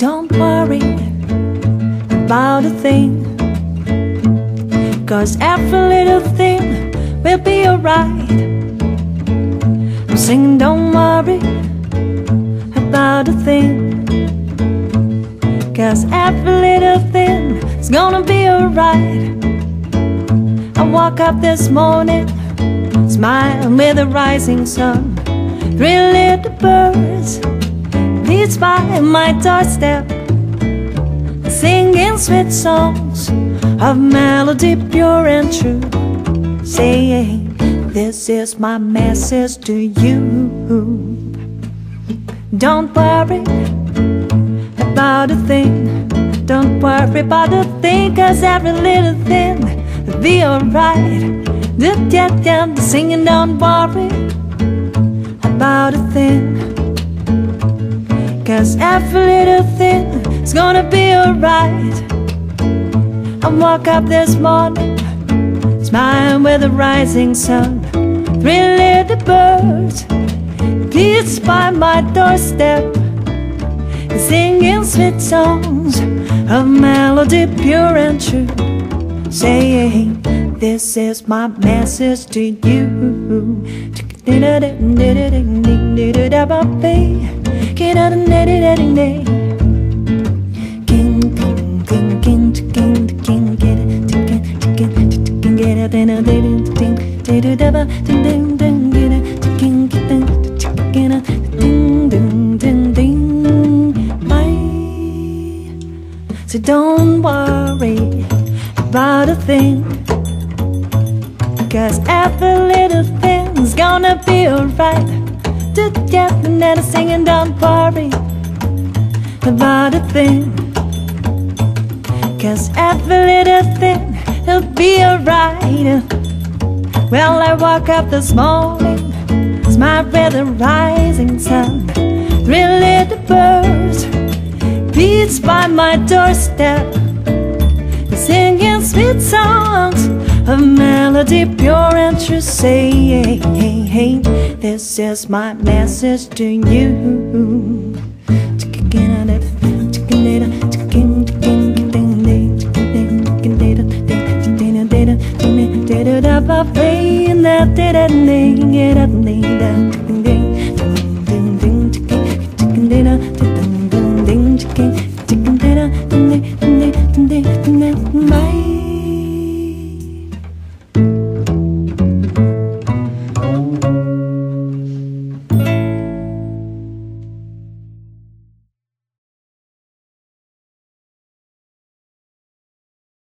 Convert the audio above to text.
Don't worry about a thing, 'cause every little thing will be alright. I'm singing don't worry about a thing, 'cause every little thing is gonna be alright. I woke up this morning, smiling with the rising sun. Three little birds beats by my doorstep, singing sweet songs of melody pure and true, saying this is my message to you. Don't worry about a thing, don't worry about a thing, 'cause every little thing will be alright. Singing don't worry about a thing, 'cause every little thing is gonna be alright. I woke up this morning, smiling with the rising sun. Three little birds beats by my doorstep, singing sweet songs of melody pure and true, saying this is my message to you. So don't worry about a thing, 'cause every little thing's gonna be alright. Together singing don't worry about a thing, 'cause every little thing will be alright. Well, I woke up this morning, smiled with the rising sun. Three little birds beats by my doorstep, singing sweet songs of melody pure and true, saying this is my message to you. Bye.